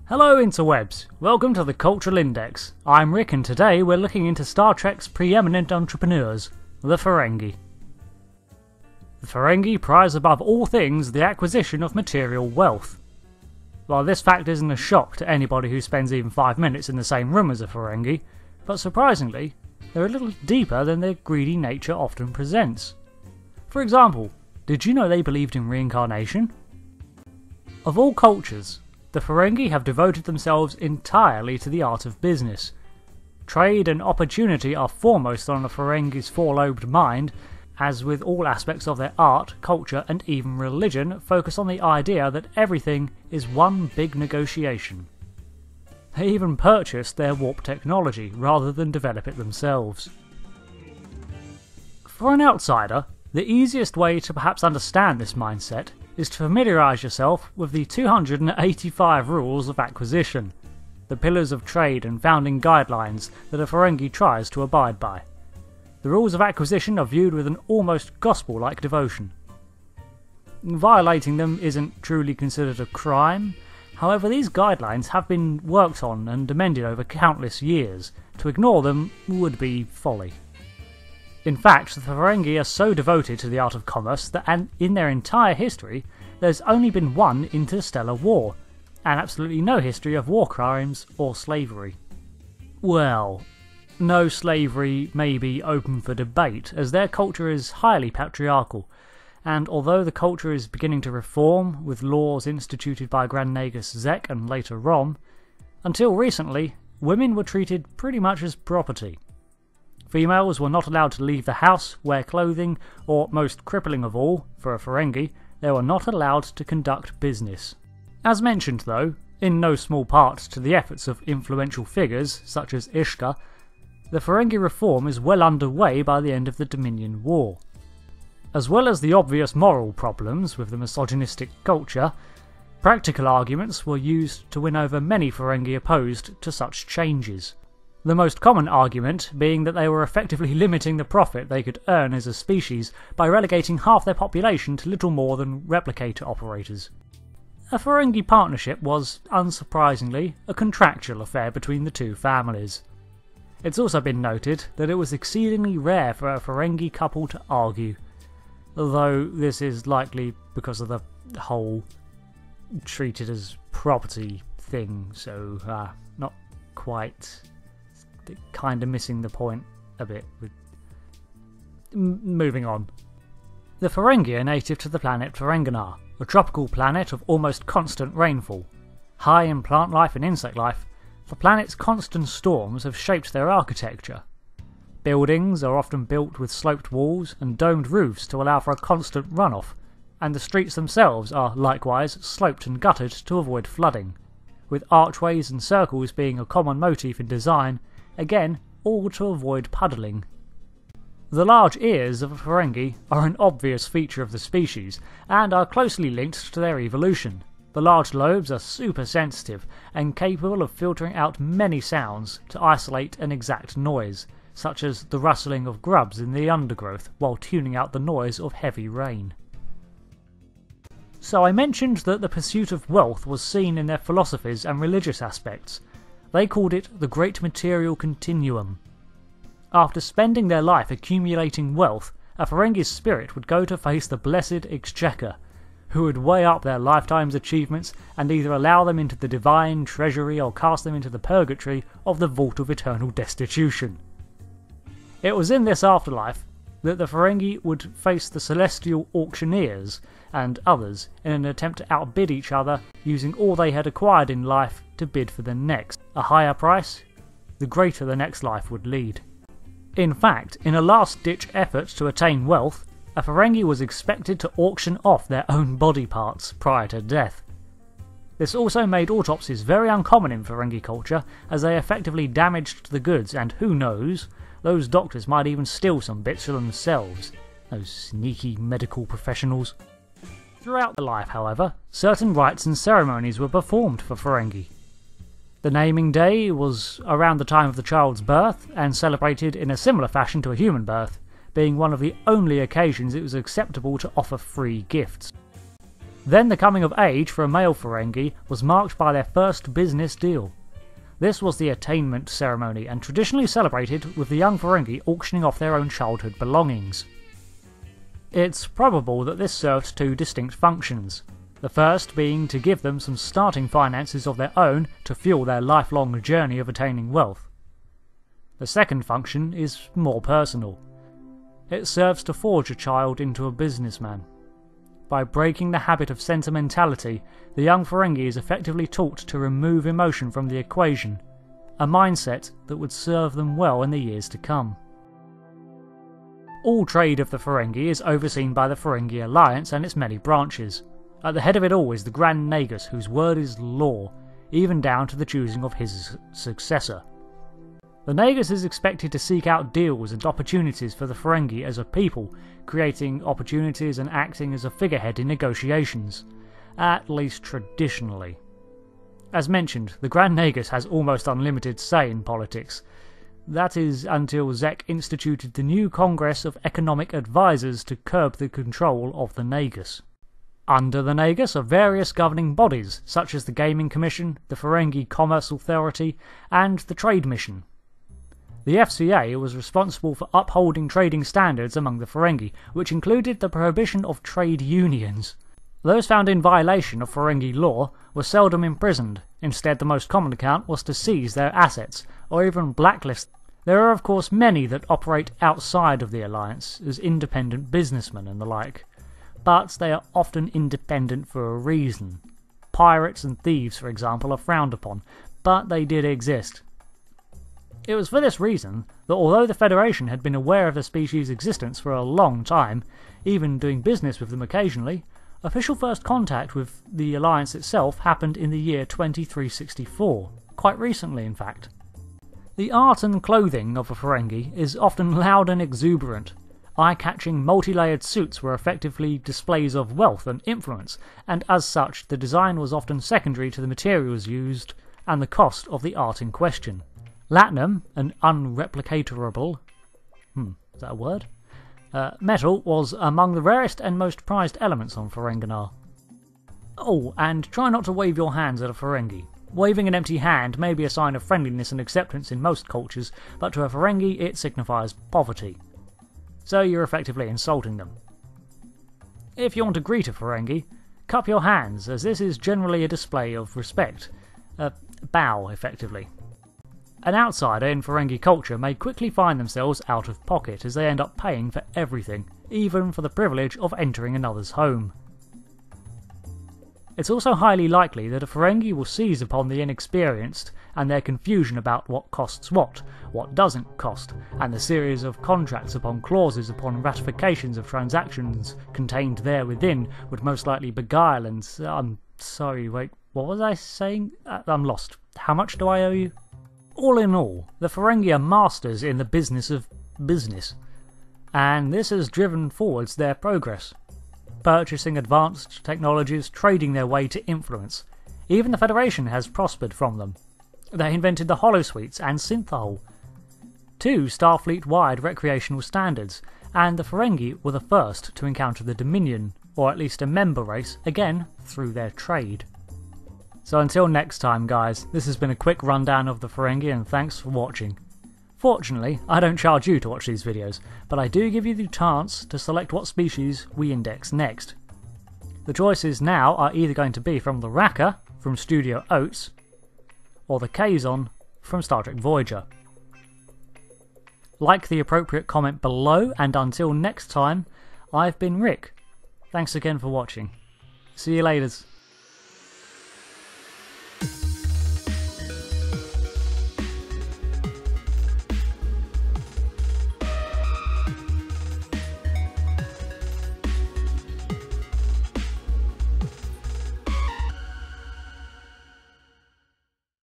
Hello interwebs, welcome to the Cultural Index. I'm Rick and today we're looking into Star Trek's preeminent entrepreneurs, the Ferengi. The Ferengi prize above all things the acquisition of material wealth. While this fact isn't a shock to anybody who spends even 5 minutes in the same room as a Ferengi, but surprisingly, they're a little deeper than their greedy nature often presents. For example, did you know they believed in reincarnation? Of all cultures, the Ferengi have devoted themselves entirely to the art of business. Trade and opportunity are foremost on the Ferengi's four-lobed mind, as with all aspects of their art, culture and even religion focus on the idea that everything is one big negotiation. They even purchased their warp technology rather than develop it themselves. For an outsider, the easiest way to perhaps understand this mindset is to familiarise yourself with the 285 rules of acquisition, the pillars of trade and founding guidelines that a Ferengi tries to abide by. The rules of acquisition are viewed with an almost gospel-like devotion. Violating them isn't truly considered a crime, however these guidelines have been worked on and amended over countless years. To ignore them would be folly. In fact, the Ferengi are so devoted to the art of commerce that in their entire history there's only been one interstellar war, and absolutely no history of war crimes or slavery. Well, no slavery may be open for debate, as their culture is highly patriarchal, and although the culture is beginning to reform with laws instituted by Grand Nagus Zek and later Rom, until recently women were treated pretty much as property. Females were not allowed to leave the house, wear clothing, or, most crippling of all, for a Ferengi, they were not allowed to conduct business. As mentioned though, in no small part to the efforts of influential figures such as Ishka, the Ferengi reform is well underway by the end of the Dominion War. As well as the obvious moral problems with the misogynistic culture, practical arguments were used to win over many Ferengi opposed to such changes. The most common argument being that they were effectively limiting the profit they could earn as a species by relegating half their population to little more than replicator operators. A Ferengi partnership was, unsurprisingly, a contractual affair between the two families. It's also been noted that it was exceedingly rare for a Ferengi couple to argue, although this is likely because of the whole treated as property thing, so not quite... kind of missing the point a bit. Moving on. The Ferengi are native to the planet Ferenginar, a tropical planet of almost constant rainfall. High in plant life and insect life, the planet's constant storms have shaped their architecture. Buildings are often built with sloped walls and domed roofs to allow for a constant runoff, and the streets themselves are likewise sloped and guttered to avoid flooding, with archways and circles being a common motif in design, again all to avoid puddling. The large ears of a Ferengi are an obvious feature of the species and are closely linked to their evolution. The large lobes are super sensitive and capable of filtering out many sounds to isolate an exact noise, such as the rustling of grubs in the undergrowth while tuning out the noise of heavy rain. So I mentioned that the pursuit of wealth was seen in their philosophies and religious aspects. They called it the Great Material Continuum. After spending their life accumulating wealth, a Ferengi's spirit would go to face the blessed Exchequer, who would weigh up their lifetime's achievements and either allow them into the divine treasury or cast them into the purgatory of the Vault of Eternal Destitution. It was in this afterlife that the Ferengi would face the celestial auctioneers and others in an attempt to outbid each other using all they had acquired in life to bid for the next. A higher price, the greater the next life would lead. In fact, in a last-ditch effort to attain wealth, a Ferengi was expected to auction off their own body parts prior to death. This also made autopsies very uncommon in Ferengi culture, as they effectively damaged the goods, and who knows, those doctors might even steal some bits for themselves. Those sneaky medical professionals. Throughout the life, however, certain rites and ceremonies were performed for Ferengi. The naming day was around the time of the child's birth, and celebrated in a similar fashion to a human birth, being one of the only occasions it was acceptable to offer free gifts. Then the coming of age for a male Ferengi was marked by their first business deal. This was the attainment ceremony and traditionally celebrated with the young Ferengi auctioning off their own childhood belongings. It's probable that this served two distinct functions, the first being to give them some starting finances of their own to fuel their lifelong journey of attaining wealth. The second function is more personal. It serves to forge a child into a businessman. By breaking the habit of sentimentality, the young Ferengi is effectively taught to remove emotion from the equation, a mindset that would serve them well in the years to come. All trade of the Ferengi is overseen by the Ferengi Alliance and its many branches. At the head of it all is the Grand Nagus, whose word is law, even down to the choosing of his successor. The Nagus is expected to seek out deals and opportunities for the Ferengi as a people, creating opportunities and acting as a figurehead in negotiations, at least traditionally. As mentioned, the Grand Nagus has almost unlimited say in politics. That is until Zek instituted the new Congress of Economic Advisors to curb the control of the Nagus. Under the Nagus are various governing bodies, such as the Gaming Commission, the Ferengi Commerce Authority, and the Trade Mission. The FCA was responsible for upholding trading standards among the Ferengi, which included the prohibition of trade unions. Those found in violation of Ferengi law were seldom imprisoned. Instead, the most common account was to seize their assets, or even blacklist. There are of course many that operate outside of the Alliance, as independent businessmen and the like, but they are often independent for a reason. Pirates and thieves, for example, are frowned upon, but they did exist. It was for this reason that although the Federation had been aware of the species' existence for a long time, even doing business with them occasionally, official first contact with the Alliance itself happened in the year 2364, quite recently in fact. The art and clothing of a Ferengi is often loud and exuberant. Eye-catching multi-layered suits were effectively displays of wealth and influence, and as such the design was often secondary to the materials used and the cost of the art in question. Latinum, an unreplicatorable is that a word? Metal was among the rarest and most prized elements on Ferenginar. Oh, and try not to wave your hands at a Ferengi. Waving an empty hand may be a sign of friendliness and acceptance in most cultures, but to a Ferengi it signifies poverty. So you're effectively insulting them. If you want to greet a Ferengi, cup your hands, as this is generally a display of respect. A bow, effectively. An outsider in Ferengi culture may quickly find themselves out of pocket as they end up paying for everything, even for the privilege of entering another's home. It's also highly likely that a Ferengi will seize upon the inexperienced and their confusion about what costs what doesn't cost, and the series of contracts upon clauses upon ratifications of transactions contained there within would most likely beguile and... I'm sorry, wait, what was I saying? I'm lost. How much do I owe you? All in all, the Ferengi are masters in the business of business, and this has driven forwards their progress. Purchasing advanced technologies, trading their way to influence. Even the Federation has prospered from them. They invented the holosuites and synthhull, two Starfleet-wide recreational standards, and the Ferengi were the first to encounter the Dominion, or at least a member race, again through their trade. So until next time guys, this has been a quick rundown of the Ferengi and thanks for watching. Fortunately, I don't charge you to watch these videos, but I do give you the chance to select what species we index next. The choices now are either going to be from the Raka, from Studio Oats, or the Kazon, from Star Trek Voyager. Like the appropriate comment below, and until next time, I've been Rick. Thanks again for watching. See you laters.